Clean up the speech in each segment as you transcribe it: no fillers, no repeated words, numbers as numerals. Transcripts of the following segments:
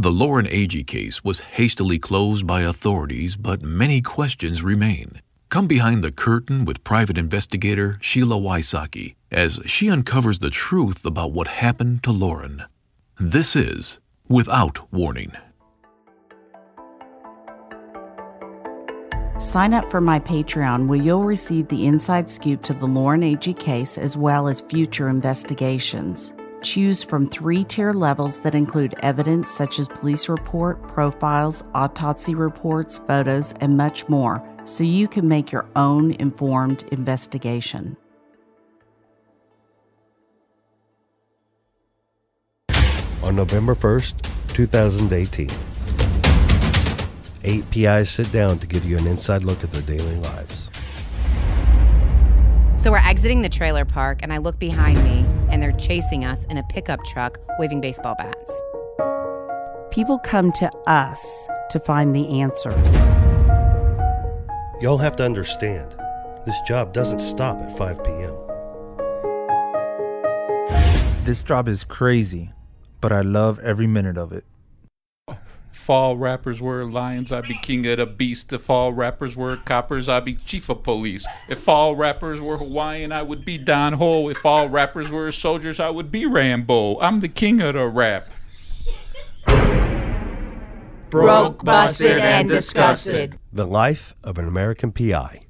The Lauren Agee case was hastily closed by authorities, but many questions remain. Come behind the curtain with private investigator Sheila WYSOCKI as she uncovers the truth about what happened to Lauren. This is Without Warning. Sign up for my Patreon where you'll receive the inside scoop to the Lauren Agee case as well as future investigations. Choose from 3-tier levels that include evidence such as police report, profiles, autopsy reports, photos, and much more, so you can make your own informed investigation. On November 1st, 2018, 8 PIs sit down to give you an inside look at their daily lives. So we're exiting the trailer park, and I look behind me, and they're chasing us in a pickup truck, waving baseball bats. People come to us to find the answers. Y'all have to understand, this job doesn't stop at 5 p.m. This job is crazy, but I love every minute of it. If all rappers were lions, I'd be king of the beast. If all rappers were coppers, I'd be chief of police. If all rappers were Hawaiian, I would be Don Ho. If all rappers were soldiers, I would be Rambo. I'm the king of the rap. Broke, busted, and disgusted. The life of an American PI.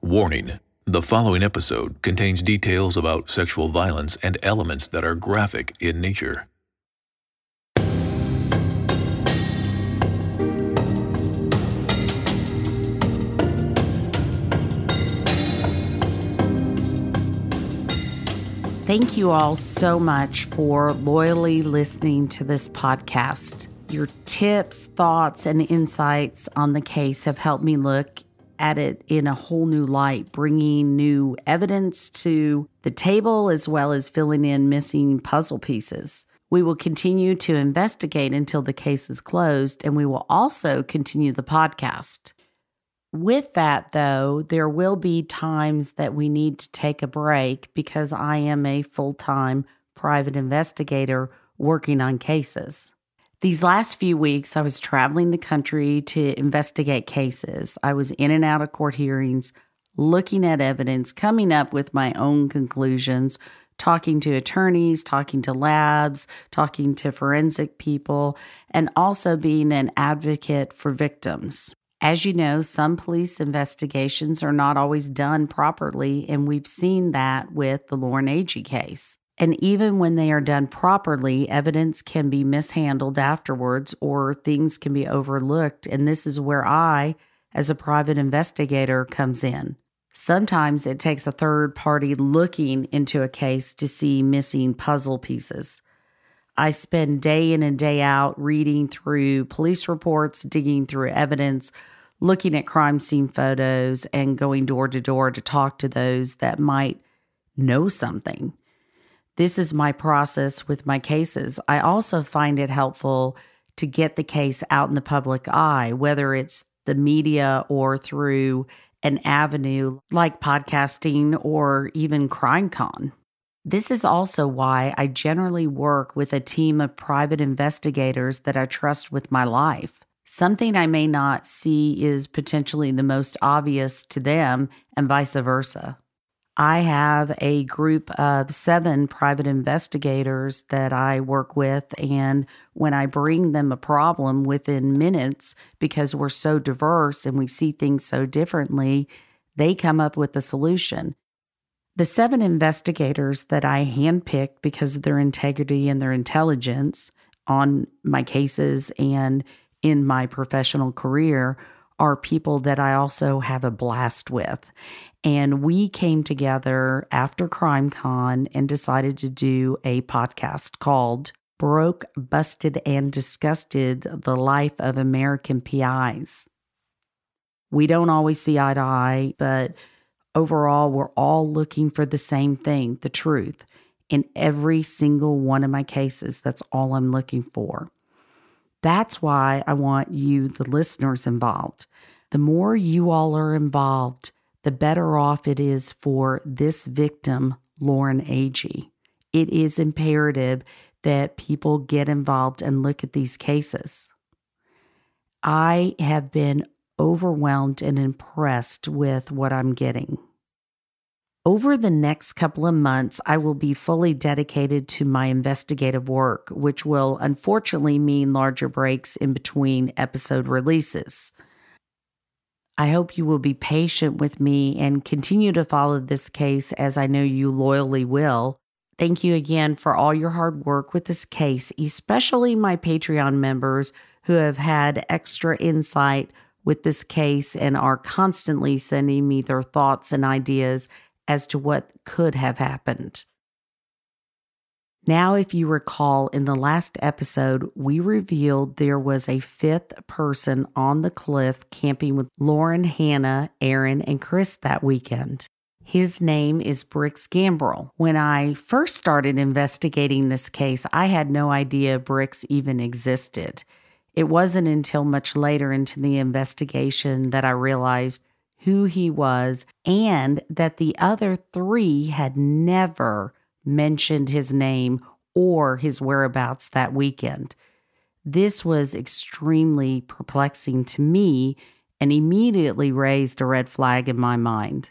Warning: the following episode contains details about sexual violence and elements that are graphic in nature. Thank you all so much for loyally listening to this podcast. Your tips, thoughts, and insights on the case have helped me look at it in a whole new light, bringing new evidence to the table as well as filling in missing puzzle pieces. We will continue to investigate until the case is closed, and we will also continue the podcast. With that, though, there will be times that we need to take a break because I am a full-time private investigator working on cases. These last few weeks, I was traveling the country to investigate cases. I was in and out of court hearings, looking at evidence, coming up with my own conclusions, talking to attorneys, talking to labs, talking to forensic people, and also being an advocate for victims. As you know, some police investigations are not always done properly, and we've seen that with the Lauren Agee case. And even when they are done properly, evidence can be mishandled afterwards or things can be overlooked, and this is where I, as a private investigator, comes in. Sometimes it takes a third party looking into a case to see missing puzzle pieces. I spend day in and day out reading through police reports, digging through evidence, looking at crime scene photos, and going door to door to talk to those that might know something. This is my process with my cases. I also find it helpful to get the case out in the public eye, whether it's the media or through an avenue like podcasting or even CrimeCon. This is also why I generally work with a team of private investigators that I trust with my life. Something I may not see is potentially the most obvious to them, and vice versa. I have a group of 7 private investigators that I work with, and when I bring them a problem within minutes, because we're so diverse and we see things so differently, they come up with a solution. The 7 investigators that I handpicked because of their integrity and their intelligence on my cases and in my professional career are people that I also have a blast with. And we came together after CrimeCon and decided to do a podcast called Broke, Busted, and Disgusted: The Life of American PIs. We don't always see eye to eye, but overall, we're all looking for the same thing, the truth. In every single one of my cases, that's all I'm looking for. That's why I want you, the listeners, involved. The more you all are involved, the better off it is for this victim, Lauren Agee. It is imperative that people get involved and look at these cases. I have been overwhelmed and impressed with what I'm getting. Over the next couple of months, I will be fully dedicated to my investigative work, which will unfortunately mean larger breaks in between episode releases. I hope you will be patient with me and continue to follow this case, as I know you loyally will. Thank you again for all your hard work with this case, especially my Patreon members who have had extra insight with this case and are constantly sending me their thoughts and ideas as to what could have happened. Now, if you recall, in the last episode, we revealed there was a fifth person on the cliff camping with Lauren, Hannah, Aaron, and Chris that weekend. His name is Brix Gambrell. When I first started investigating this case, I had no idea Brix even existed. It wasn't until much later into the investigation that I realized who he was and that the other three had never mentioned his name or his whereabouts that weekend. This was extremely perplexing to me and immediately raised a red flag in my mind.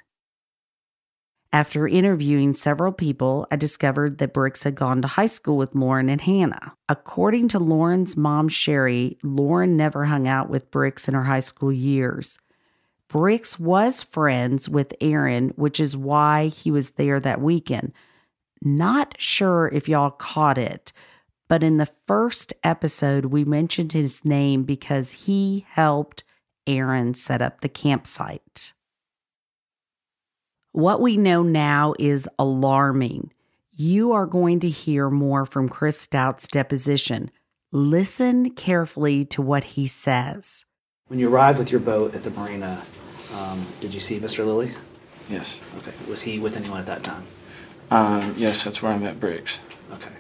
After interviewing several people, I discovered that Brix had gone to high school with Lauren and Hannah. According to Lauren's mom, Sherry, Lauren never hung out with Brix in her high school years. Brix was friends with Aaron, which is why he was there that weekend. Not sure if y'all caught it, but in the first episode, we mentioned his name because he helped Aaron set up the campsite. What we know now is alarming. You are going to hear more from Chris Stout's deposition. Listen carefully to what he says. When you arrived with your boat at the marina, did you see Mr. Lilly? Yes. Okay. Was he with anyone at that time? Yes, that's where I met Brix. Okay.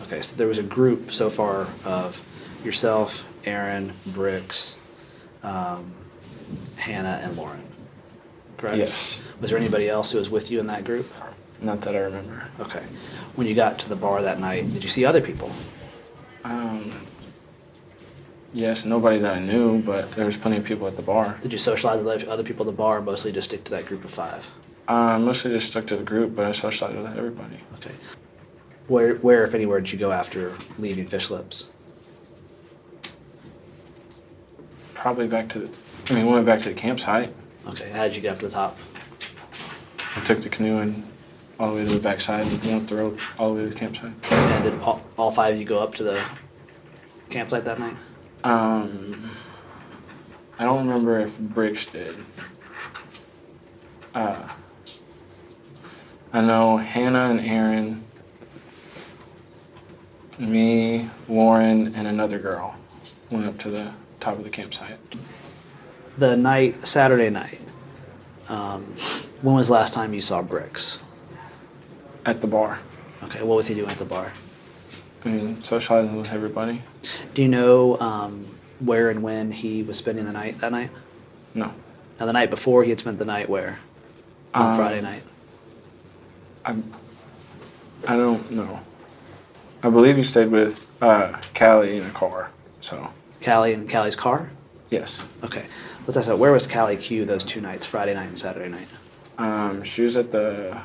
Okay, so there was a group so far of yourself, Aaron, Brix, Hannah, and Lauren, correct? Yes. Was there anybody else who was with you in that group? Not that I remember. Okay. When you got to the bar that night, did you see other people? Yes, nobody that I knew, but there was plenty of people at the bar. Did you socialize with other people at the bar, or mostly just stick to that group of five? Mostly just stuck to the group, but I socialized with everybody. Okay. Where, if anywhere, did you go after leaving Fish Lips? Probably we went back to the campsite. Okay, how did you get up to the top? I took the canoe and all the way to the backside and went up the road all the way to the campsite. And did all five of you go up to the campsite that night? I don't remember if Brix did. I know Hannah and Aaron, me, Lauren, and another girl went up to the top of the campsite. The night, Saturday night, when was the last time you saw Brix? At the bar. Okay, what was he doing at the bar? Socializing with everybody. Do you know where and when he was spending the night that night? No. Now, the night before, he had spent the night where? On Friday night? I don't know. I believe he stayed with Callie in a car, so. Callie in Callie's car? Yes. Okay. Let's ask that. Where was Callie Q those two nights, Friday night and Saturday night? She was at the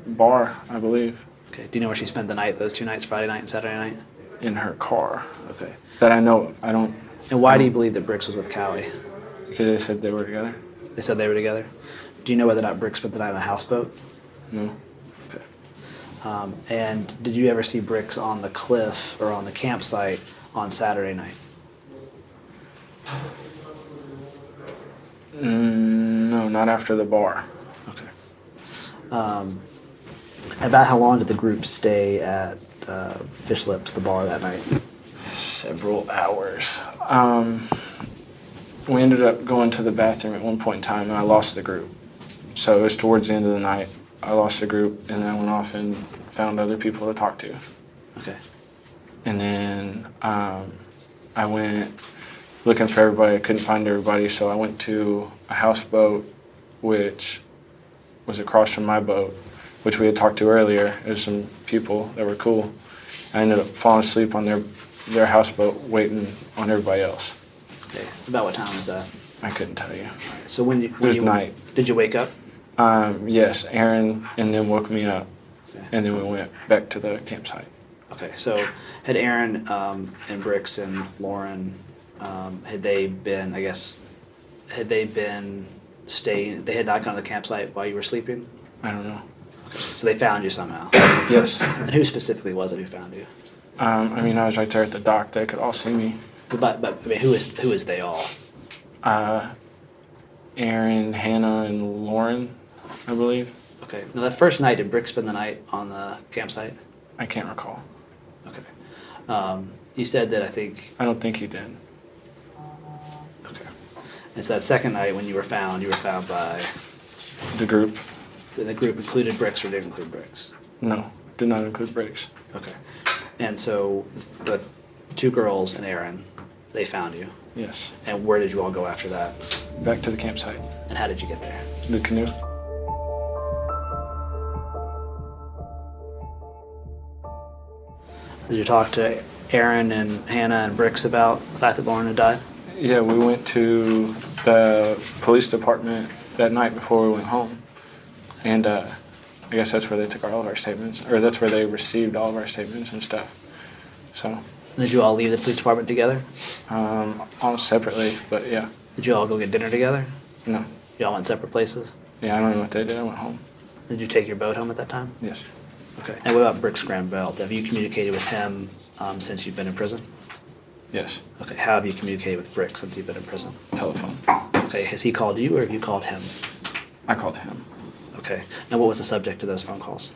bar, I believe. Okay. Do you know where she spent the night, those two nights, Friday night and Saturday night? In her car. Okay. That I know of. I don't. And why do you believe that Brix was with Callie? Because they said they were together. They said they were together? Do you know whether or not Brix spent the night on a houseboat? No. Okay. And did you ever see Brix on the cliff or on the campsite on Saturday night? No, not after the bar. Okay. About how long did the group stay at Fish Lips, the bar, that night? Several hours. We ended up going to the bathroom at one point in time, and I lost the group. So it was towards the end of the night. I lost the group, and I went off and found other people to talk to. Okay. And then I went looking for everybody. I couldn't find everybody, so I went to a houseboat, which was across from my boat, which we had talked to earlier. There's some people that were cool. I ended up falling asleep on their houseboat waiting on everybody else. Okay. About what time was that? I couldn't tell you. So when It was night. Did you wake up? Yes, Aaron and then woke me up, Okay. and then we went back to the campsite. Okay, so had Aaron and Brix and Lauren, had they been staying, they had not gone to the campsite while you were sleeping? I don't know. Okay, so they found you somehow? Yes. And who specifically was it who found you? I mean, I was right there at the dock. They could all see me. But I mean, who is they all? Aaron, Hannah, and Lauren, I believe. Okay. Now that first night, did Brix spend the night on the campsite? I can't recall. Okay. You said that I don't think he did. Okay. And so that second night when you were found by... The group? The group included Brix or didn't include Brix? No, did not include Brix. Okay. And so the two girls and Aaron, they found you? Yes. And where did you all go after that? Back to the campsite. And how did you get there? The canoe. Did you talk to Aaron and Hannah and Brix about the fact that Lauren had died? Yeah, we went to the police department that night before we went home. And I guess that's where they took all of our statements, or that's where they received all of our statements and stuff. So. Did you all leave the police department together? All separately, but yeah. Did you all go get dinner together? No. You all went separate places? Yeah, I don't know what they did. I went home. Did you take your boat home at that time? Yes. Okay. And what about Brix Gambrell? Have you communicated with him since you've been in prison? Yes. Okay. How have you communicated with Brix since you've been in prison? Telephone. Okay. Has he called you or have you called him? I called him. Okay. Now, what was the subject of those phone calls?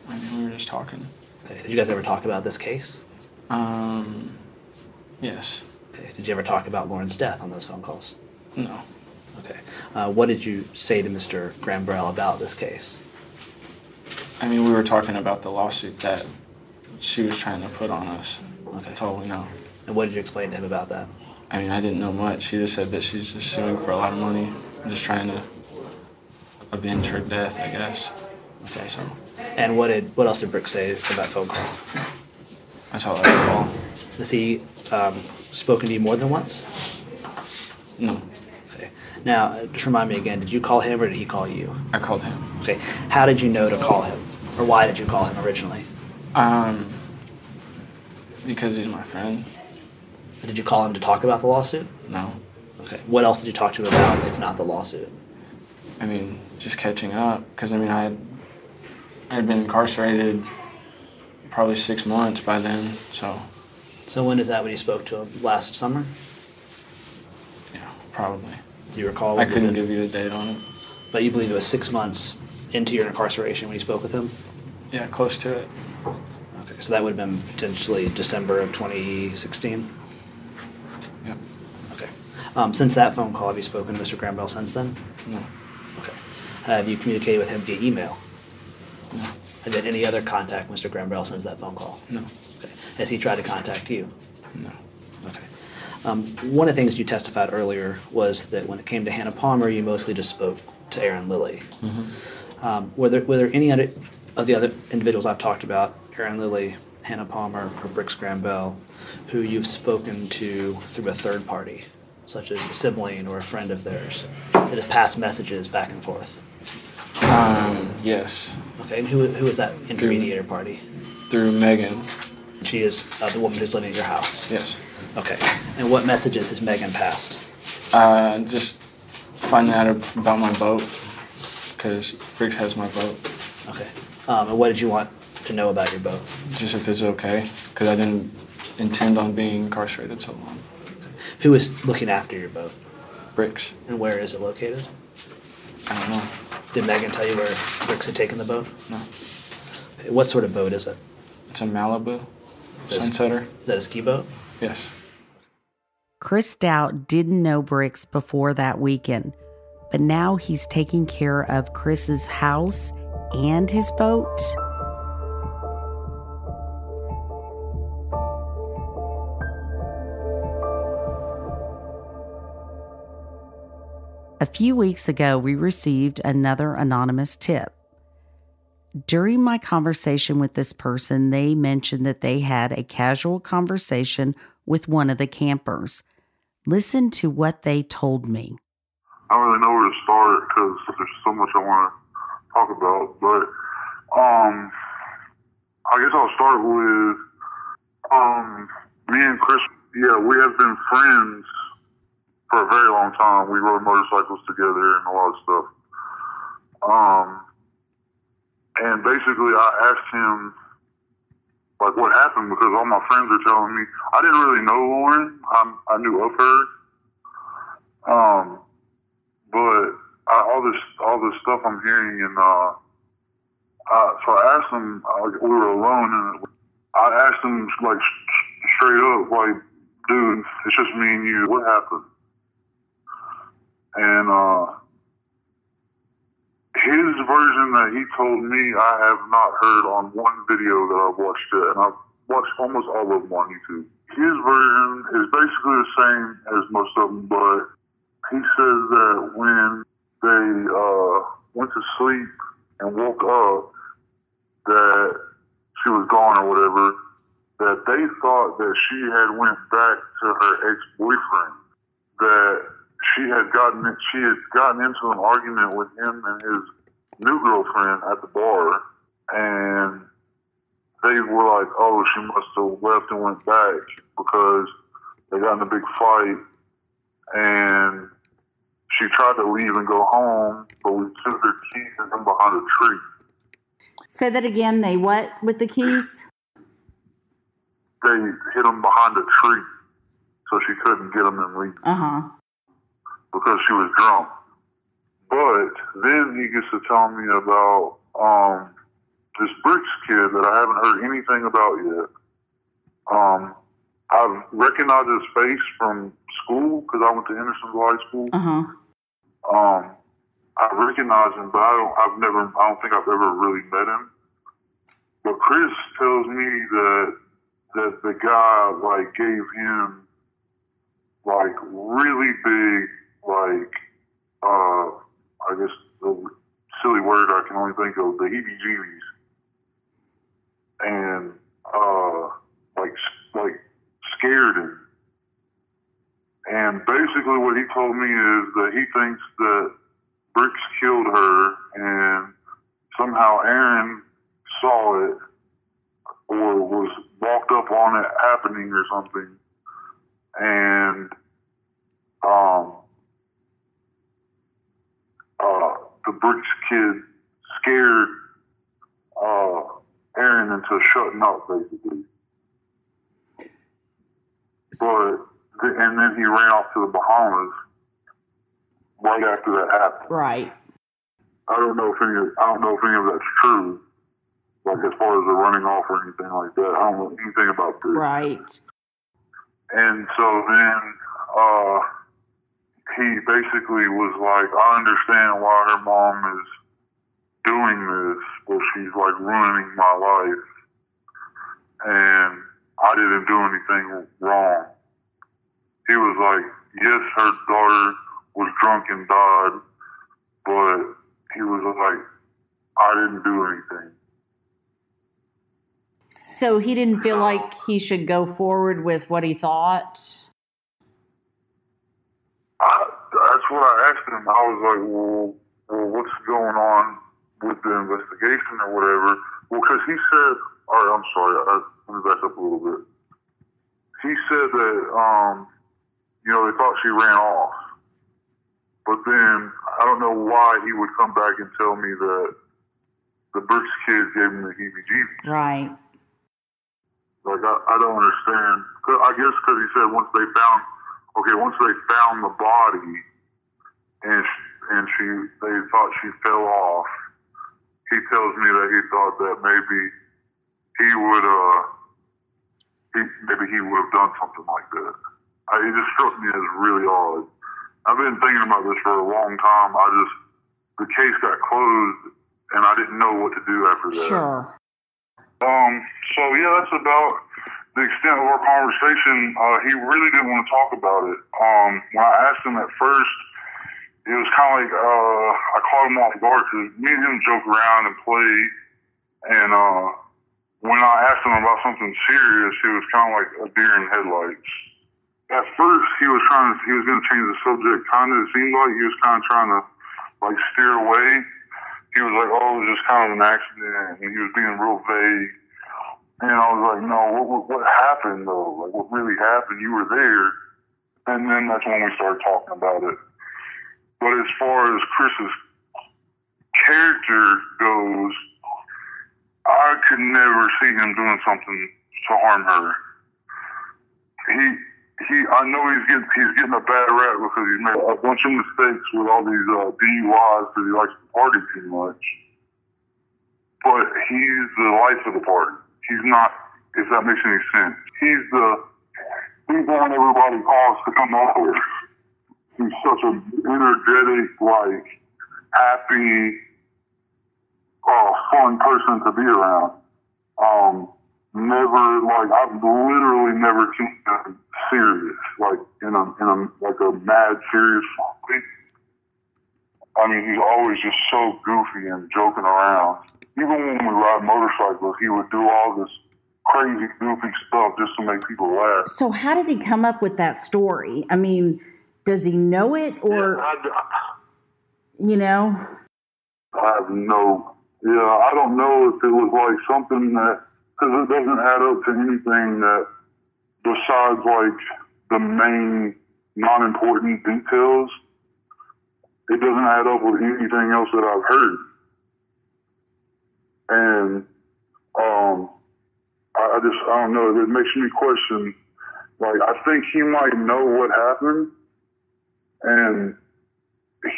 I mean, we were just talking. Okay. Did you guys ever talk about this case? Yes. Okay. Did you ever talk about Lauren's death on those phone calls? No. Okay. What did you say to Mr. Gambrell about this case? I mean, we were talking about the lawsuit that she was trying to put on us. Okay. That's all we know. And what did you explain to him about that? I mean, I didn't know much. She just said that she's just suing for a lot of money, just trying to avenge her death, I guess. Okay. So. And what else did Brix say in that phone call? That's all I recall. Has he spoken to you more than once? No. Okay. Now, just remind me again, did you call him or did he call you? I called him. Okay. How did you know to call him? Or why did you call him originally? Because he's my friend. Did you call him to talk about the lawsuit? No. Okay. What else did you talk to him about, if not the lawsuit? I mean, just catching up. Because, I mean, I had been incarcerated probably 6 months by then, so. So when is that when you spoke to him? Last summer? Yeah, probably. Do you recall? I couldn't give you a date on it. But you believe it was 6 months into your incarceration when you spoke with him? Yeah, close to it. Okay, so that would have been potentially December of 2016? Yep. Okay. Since that phone call, have you spoken to Mr. Gambrell since then? No. Okay. Have you communicated with him via email? No. And then any other contact Mr. Gambrell since that phone call? No. Okay. Has he tried to contact you? No. Okay. One of the things you testified earlier was that when it came to Hannah Palmer, you mostly just spoke to Aaron Lilly. Mm-hmm. Were there any other of the other individuals I've talked about, Aaron Lilly, Hannah Palmer, or Brix Gambrell, who you've spoken to through a third party, such as a sibling or a friend of theirs, that has passed messages back and forth? Yes. Okay, and who is that intermediator party? Through Megan. She is the woman who's living at your house? Yes. Okay, and what messages has Megan passed? Just finding out about my boat, because Brix has my boat. Okay, and what did you want to know about your boat? Just if it's okay, because I didn't intend on being incarcerated so long. Okay. Who is looking after your boat? Brix. And where is it located? I don't know. Did Megan tell you where Brix had taken the boat? No. Okay, what sort of boat is it? It's a Malibu. Sunsetter. Is that a ski boat? Yes. Chris Stout didn't know Brix before that weekend, but now he's taking care of Chris's house and his boat. A few weeks ago, we received another anonymous tip. During my conversation with this person, they mentioned that they had a casual conversation with one of the campers. Listen to what they told me. I don't really know where to start because there's so much I want to talk about, but I guess I'll start with me and Chris. Yeah, we have been friends for a very long time. We rode motorcycles together and a lot of stuff. And basically I asked him like what happened because all my friends are telling me. I didn't really know Lauren. I knew of her. But all this stuff I'm hearing, and so I asked him. We were alone, and I asked him like straight up, like, dude, it's just me and you. What happened? And his version that he told me, I have not heard on one video that I've watched it, and I've watched almost all of them on YouTube. His version is basically the same as most of them, but he says that when they went to sleep and woke up, that she was gone or whatever, that they thought that she had went back to her ex-boyfriend, that she had gotten into an argument with him and his new girlfriend at the bar, and they were like, oh, she must have left and went back because they got in a big fight, and she tried to leave and go home, but we took her keys and hid them behind a tree. Say that again. They what with the keys? They hid them behind a tree so she couldn't get them and leave. Because she was drunk. But then he gets to tell me about this Brix kid that I haven't heard anything about yet. I've recognized his face from school because I went to Hendersonville High School. I recognize him, but I don't think I've ever really met him. But Chris tells me that the guy like gave him like really big, like I guess the silly word I can only think of, the heebie-jeebies, and like scared him. And basically what he told me is that he thinks that Brix killed her, and somehow Aaron saw it or was walked up on it happening or something, and the Brix kid scared Aaron into shutting up, basically. And then he ran off to the Bahamas right after that happened. Right. I don't know if any of that's true. Like as far as the running off or anything like that, I don't know anything about this. Right. And so then he basically was like, I understand why her mom is doing this, but she's like ruining my life, and I didn't do anything wrong. He was like, yes, her daughter was drunk and died, but he was like, I didn't do anything. So he didn't feel like he should go forward with what he thought? That's what I asked him. I was like, well, what's going on with the investigation or whatever? Well, because he said, all right, I'm sorry, let me back up a little bit. He said that, they thought she ran off. But then, I don't know why he would come back and tell me that the Brix kid gave him the heebie-jeebies. Right. Like, I don't understand. I guess because he said once they found the body and they thought she fell off, he tells me that he thought that maybe he would have done something like that. It just struck me as really odd. I've been thinking about this for a long time. The case got closed and I didn't know what to do after that. Sure. So yeah, that's about the extent of our conversation. He really didn't want to talk about it. When I asked him at first, it was kind of like I caught him off guard because me and him joke around and play And when I asked him about something serious, he was kind of like a deer in headlights. At first, he was going to change the subject. Kind of, it seemed like he was kind of trying to like steer away. He was like, "Oh, it was just kind of an accident," and he was being real vague. And I was like, "No, what happened though? Like, what really happened? You were there." And then that's when we started talking about it. But as far as Chris's character goes, I could never see him doing something to harm her. I know he's getting a bad rap because he's made a bunch of mistakes with all these DUIs because he likes to party too much. But he's the life of the party. He's not, if that makes any sense. He's the one everybody calls to come over. He's such an energetic, like, happy, fun person to be around. I've literally never seen him serious, like in a mad serious way. I mean, he's always just so goofy and joking around. Even when we ride motorcycles, he would do all this crazy, goofy stuff just to make people laugh. So how did he come up with that story? I mean, does he know it or, you know? I don't know if it was like something that, because it doesn't add up to anything that, besides like the main non-important details, it doesn't add up with anything else that I've heard. And I don't know, it makes me question, like, I think he might know what happened, and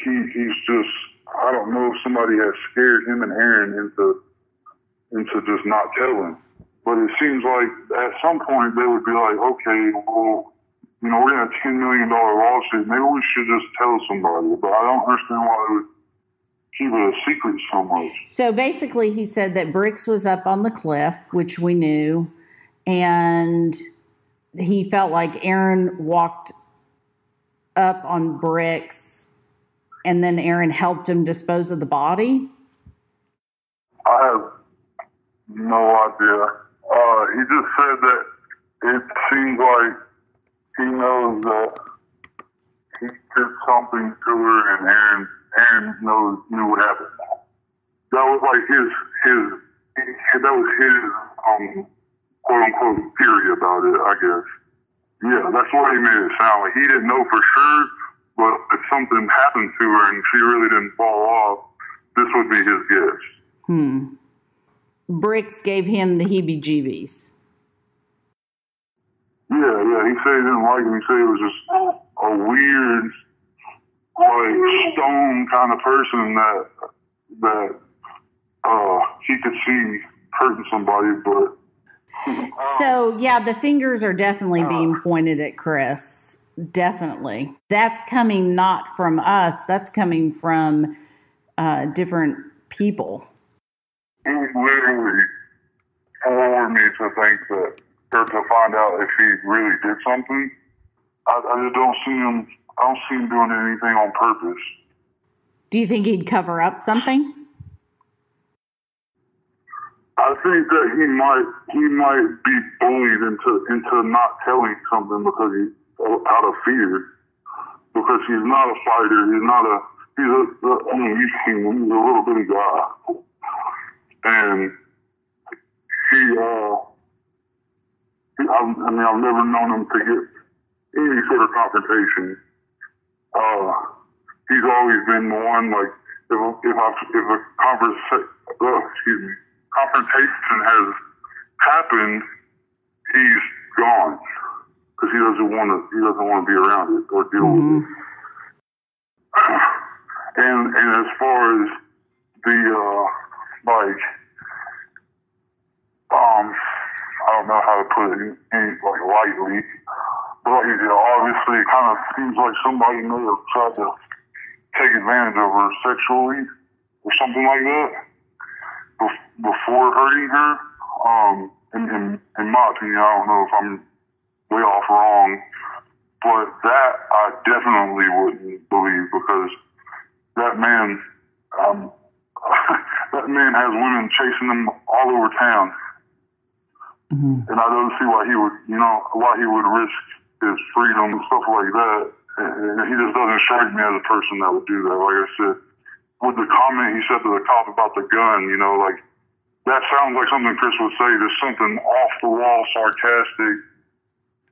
he's just, I don't know if somebody has scared him and Aaron into just not telling. But it seems like at some point they would be like, okay, well, you know, we're in a $10 million lawsuit. Maybe we should just tell somebody. But I don't understand why they would keep it a secret so much. So basically he said that Brix was up on the cliff, which we knew, and he felt like Aaron walked up on Brix and then Aaron helped him dispose of the body? I have no idea. He just said that it seems like he knows that he did something to her, and Aaron knew what happened. That was like his quote unquote theory about it, I guess. Yeah, that's what he made it sound like. He didn't know for sure, but if something happened to her and she really didn't fall off, this would be his guess. Brix gave him the heebie-jeebies. Yeah, he said he didn't like him. He said he was just a weird, like, stone kind of person that he could see hurting somebody, but... So, yeah, the fingers are definitely being pointed at Chris. Definitely. That's coming not from us. That's coming from different people. He literally forwarded me to think that, or to find out if he really did something. I just don't see him doing anything on purpose. Do you think he'd cover up something? I think that he might be bullied into not telling something because he's out of fear. Because he's not a fighter. You've seen him. He's a little bitty guy. And I've never known him to get any sort of confrontation. He's always been one, like, if a confrontation has happened, he's gone because he doesn't want to be around it or deal with it. And as far as the I don't know how to put it like lightly, but obviously it kind of seems like somebody may have tried to take advantage of her sexually or something like that before hurting her. In my opinion, I don't know if I'm way off wrong, but that I definitely wouldn't believe because that man, that that man has women chasing him all over town. And I don't see why he would, why he would risk his freedom and stuff like that. And he just doesn't strike me as a person that would do that. Like I said, with the comment he said to the cop about the gun, like, that sounds like something Chris would say. There's something off the wall, sarcastic,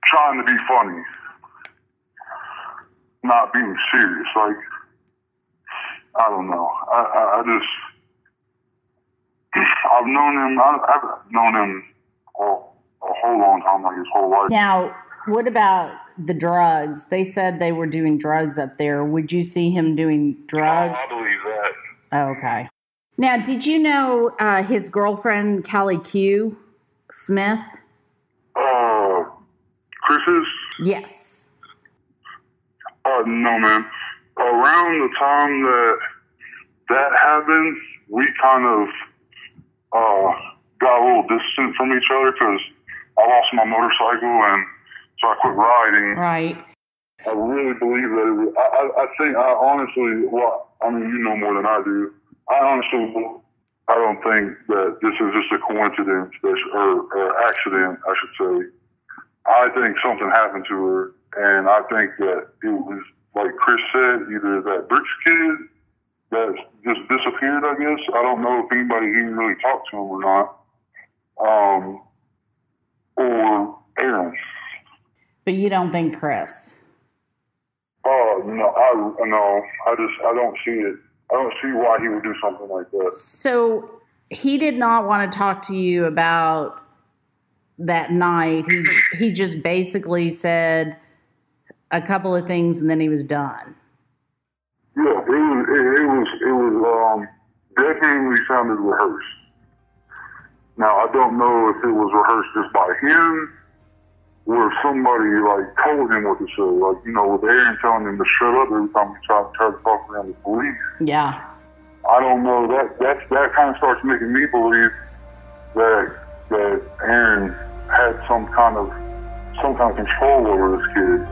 trying to be funny, not being serious. Like, I don't know. I've known him a whole long time, like his whole life. Now, what about the drugs? They said they were doing drugs up there. Would you see him doing drugs? I believe that. Oh, okay. Now, did you know his girlfriend, Callie Q. Smith? Chris's? Yes. No, man. Around the time that happened, we kind of got a little distant from each other because I lost my motorcycle, and so I quit riding. Right. I really believe that it was, I honestly, you know more than I do. I don't think that this is just a coincidence or accident, I should say. I think something happened to her, and I think that it was, like Chris said, either that Brix kid that just disappeared, I guess. I don't know if anybody even really talked to him or not. Or Aaron. But you don't think Chris? No, I don't see it. I don't see why he would do something like that. So he did not want to talk to you about that night. He just basically said a couple of things and then he was done. Yeah, it was definitely sounded rehearsed. Now I don't know if it was rehearsed just by him or if somebody told him what to say. With Aaron telling him to shut up every time he tried to talk around the police. Yeah. I don't know. That kind of starts making me believe that Aaron had some kind of control over this kid.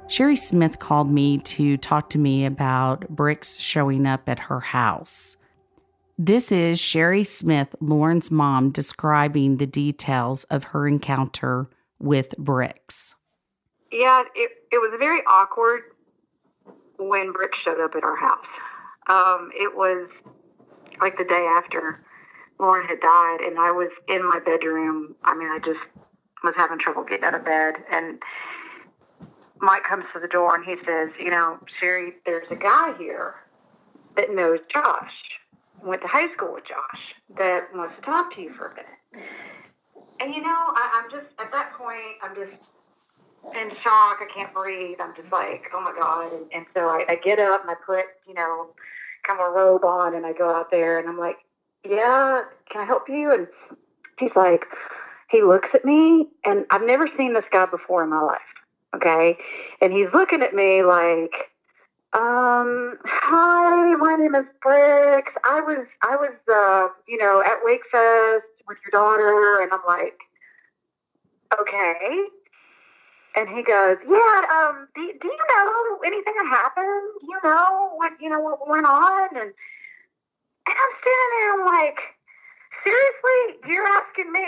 Sherry Smith called me to talk to me about Brix showing up at her house. This is Sherry Smith, Lauren's mom, describing the details of her encounter with Brix. Yeah, it was very awkward when Brix showed up at our house. It was like the day after Lauren had died, and I was in my bedroom. I just was having trouble getting out of bed, and Mike comes to the door and he says, Sherry, there's a guy here that knows Josh, went to high school with Josh, that wants to talk to you for a minute. And I'm just, at that point, I'm just in shock. I can't breathe. I'm just like, oh my God. And so I get up and I put, kind of a robe on, and I go out there and I'm like, yeah, can I help you? And he's like, he looks at me, and I've never seen this guy before in my life. Okay. And he's looking at me like, hi, my name is Brix. I was, at Wakefest with your daughter. And I'm like, okay. And he goes, yeah, do you know anything that happened? Do you know what went on? And I'm standing there, I'm like, seriously? You're asking me,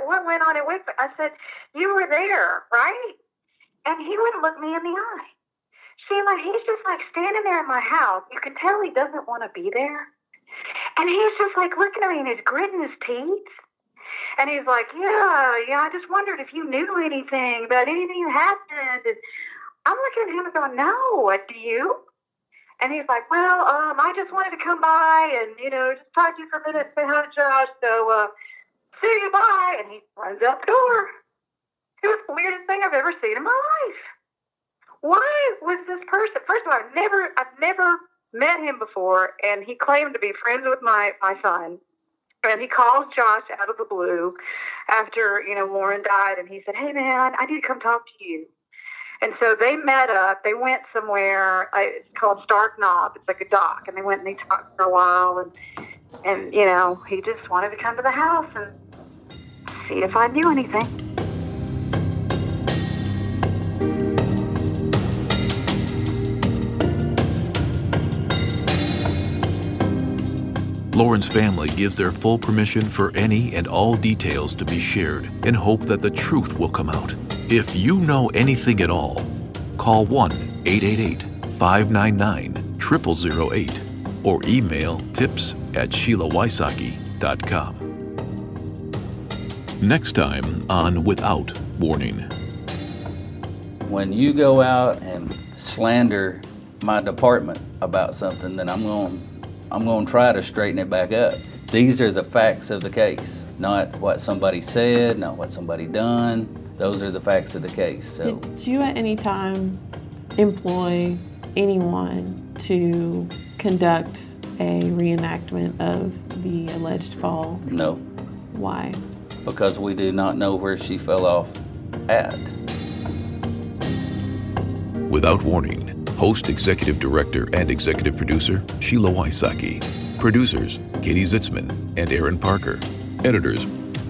what went on at Wakefest? I said, you were there, right? And he wouldn't look me in the eye. Sheila, he's just standing there in my house. You can tell he doesn't want to be there. And he's just looking at me and he's gritting his teeth. And he's like, yeah, I just wondered if you knew anything about anything that happened. And I'm looking at him and going, no, do you? And he's like, well, I just wanted to come by and, just talk to you for a minute, say hi to Josh. So, see you, bye. And he runs out the door. It was the weirdest thing I've ever seen in my life. Why was this person? First of all, I've never met him before, and he claimed to be friends with my son. And he calls Josh out of the blue after, Lauren died, and he said, hey, man, I need to come talk to you. And so they met up. They went somewhere. It's called Stark Knob. It's like a dock. And they went and they talked for a while. And he just wanted to come to the house and see if I knew anything. Lauren's family gives their full permission for any and all details to be shared in hope that the truth will come out. If you know anything at all, call 1-888-599-0008 or email tips@SheilaWYSOCKI.com. Next time on Without Warning. When you go out and slander my department about something, then I'm going to try to straighten it back up. These are the facts of the case, not what somebody said, not what somebody done. Those are the facts of the case. So, did you at any time employ anyone to conduct a reenactment of the alleged fall? No. Why? Because we do not know where she fell off at. Without Warning. Host, Executive Director, and Executive Producer, Sheila WYSOCKI. Producers, Katie Zitzman and Aaron Parker. Editors,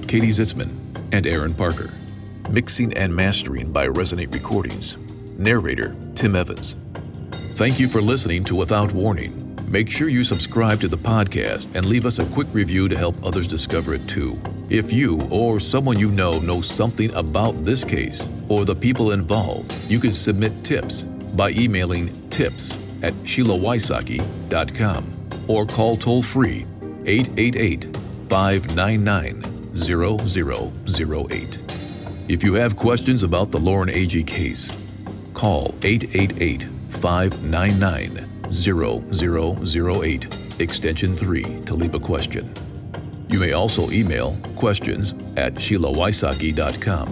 Katie Zitzman and Aaron Parker. Mixing and mastering by Resonate Recordings. Narrator, Tim Evans. Thank you for listening to Without Warning. Make sure you subscribe to the podcast and leave us a quick review to help others discover it too. If you or someone you know knows something about this case or the people involved, you can submit tips by emailing tips@SheilaWYSOCKI.com or call toll-free 888-599-0008. If you have questions about the Lauren Agee case, call 888-599-0008, extension 3 to leave a question. You may also email questions@SheilaWYSOCKI.com.